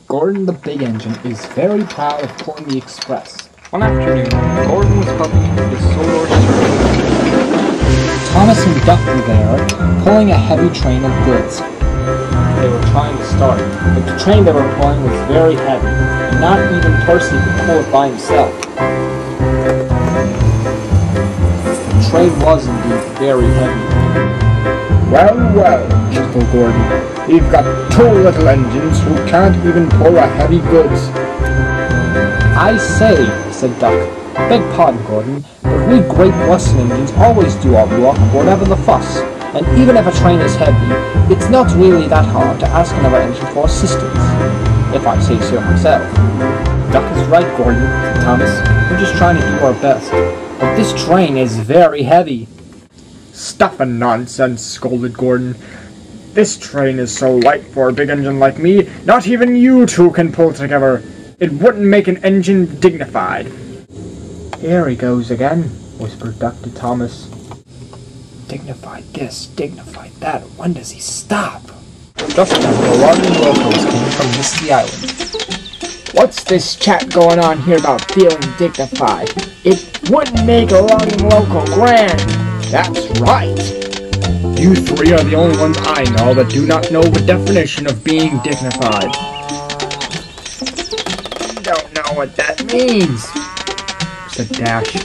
Gordon the Big Engine is very proud of pulling the express. One afternoon, Gordon was helping his solar servant. Thomas and Duck were there, pulling a heavy train of goods. They were trying to start, but the train they were pulling was very heavy, and not even Percy could pull it by himself. The train was indeed very heavy. Well, chuckled Gordon. We've got two little engines who can't even pull a heavy goods. I say, said Duck, beg pardon, Gordon, but we great Western engines always do all the work, whatever the fuss. And even if a train is heavy, it's not really that hard to ask another engine for assistance, if I say so myself. Duck is right, Gordon, said Thomas. We're just trying to do our best. But this train is very heavy. Stuff and nonsense, scolded Gordon. This train is so light for a big engine like me, not even you two can pull together. It wouldn't make an engine dignified. Here he goes again, whispered Duck to Thomas. Dignified this, dignified that, when does he stop? Just then the alarming locals came from Misty Island. What's this chat going on here about feeling dignified? It wouldn't make a logging local grand. That's right. You three are the only ones I know that do not know the definition of being dignified. Don't know what that means, said Dash.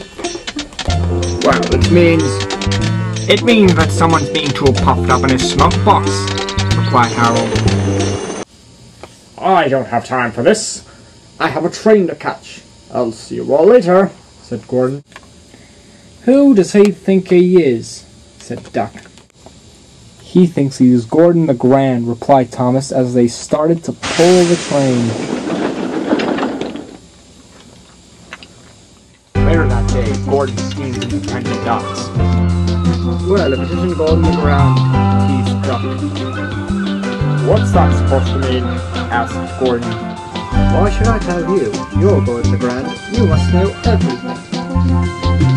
Well, it means that someone's being too puffed up in his smoke box, replied Harold. I don't have time for this. I have a train to catch. I'll see you all later, said Gordon. Who does he think he is? Said Duck. He thinks he is Gordon the Grand, replied Thomas as they started to pull the train. Later that day, Gordon schemed into tiny dots. Well, if it isn't Gordon the Grand, teased Duck. What's that supposed to mean? Asked Gordon. Why should I tell you? You're Gordon the Grand. You must know everything.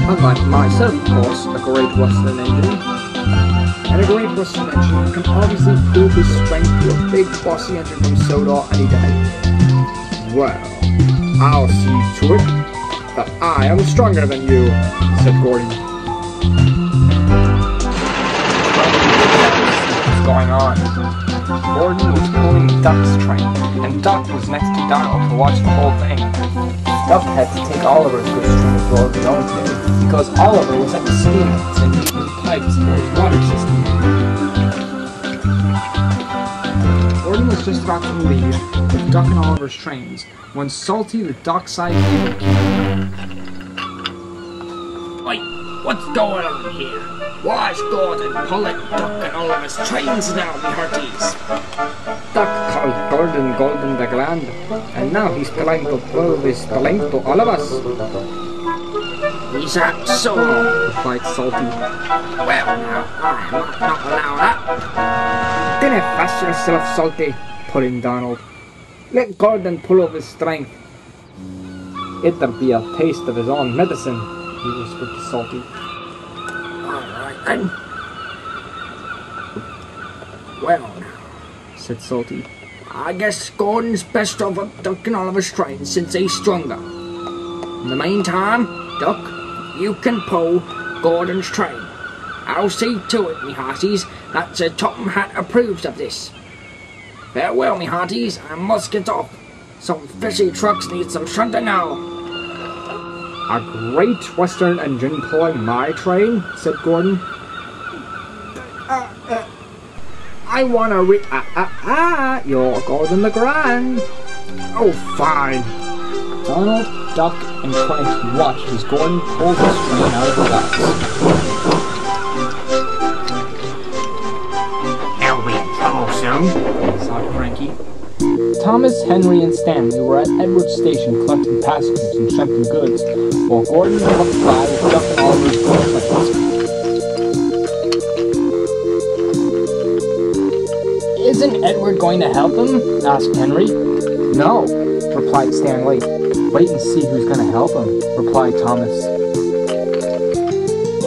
Unlike myself, of course, a great Western engine. And a great Western engine can obviously prove his strength to a big bossy engine from Sodor any day. Well, I'll see to it that I am stronger than you, said Gordon. What's going on? Gordon was pulling Duck's train, and Duck was next to Donald to watch the whole thing. Duck had to take Oliver's goods train as well as his own today, because Oliver was at the steam pits and needed pipes for his water system. Gordon was just about to leave with Duck and Oliver's trains when Salty, the dockside neighbor, came. Wait, what's going on here? Why's Gordon pulling Duck and Oliver's trains now, me hearties? Duck called Gordon the Grand, and now he's trying to pull this train to all of us. Is that so? Replied Salty. Well, now, I might not allow that. Dinna fuss yourself, Salty, put in Donald. Let Gordon pull up his strength. It'll be a taste of his own medicine, he whispered to Salty. Alright then. Well now, said Salty. I guess Gordon's best over Duck and Oliver's train since he's stronger. In the meantime, Duck, you can pull Gordon's train. I'll see to it, me hearties, that Sir Topham Hatt approves of this. Farewell, me hearties, I must get off. Some fishy trucks need some shunting now. A great Western engine pulling my train, said Gordon. I wanna you're Gordon the Grand. Oh, fine. Donald, Duck, and Cranky watched as Gordon pulled his train out of the docks. They'll be in trouble soon, sighed Cranky. Thomas, Henry, and Stanley were at Edward Station collecting passengers and shipping goods, while Gordon looked by with Duck and Oliver's trains. Isn't Edward going to help him? Asked Henry. No, replied Stanley. Wait and see who's going to help him, replied Thomas.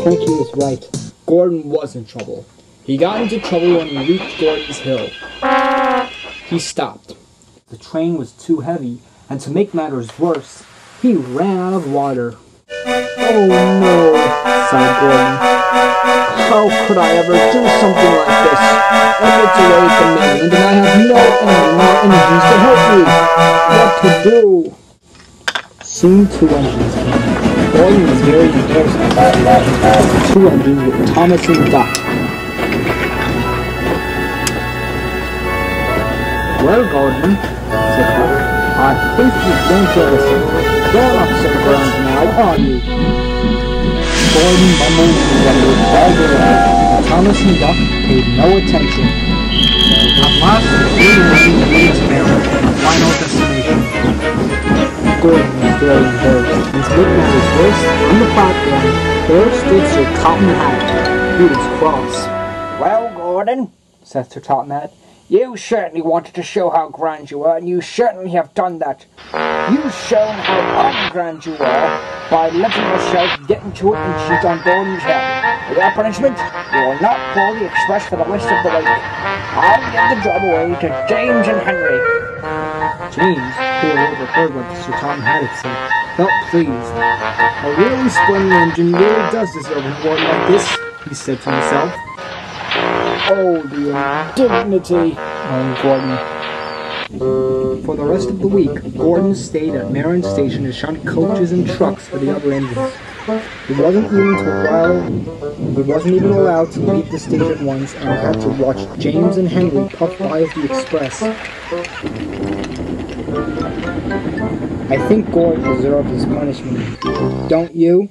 Cranky was right. Gordon was in trouble. He got into trouble when he reached Gordon's Hill. He stopped. The train was too heavy, and to make matters worse, he ran out of water. "Oh no," sighed Gordon. "How could I ever do something like this? It's away from mainland, and I have no engines to help me. What to do?" Soon 2 engines came. Gordon was very embarrassed about the 2 engines with Thomas and Duck. "Well, Gordon," said Duck, "I think you've learned your lesson. You're not so grand now, are you?" Gordon mumbled and grumbled all the way, but Thomas and Duck paid no attention. At last, the 3 engines made it to Maryland, the final destination. Gordon was very embarrassed, and to make matters worse, on the platform, there stood Sir Topham Hatt. He was cross. Well, Gordon, said Sir Topham Hatt, you certainly wanted to show how grand you were, and you certainly have done that. You've shown how ungrand you were by letting yourself get into an incident on Gordon's Hill. For your punishment, you will not pull the express for the rest of the week. I'll give the job away to James and Henry. James, who had overheard what Sir Topham Hatt had said, felt pleased. "A really splendid engine really does deserve an award like this," he said to himself. "Oh, the indignity," moaned Gordon. For the rest of the week, Gordon stayed at Marin Station to shunt coaches and trucks for the other engines. He wasn't even allowed to leave the station once, and had to watch James and Henry puff by with the express. I think Gordon deserved his punishment. Don't you?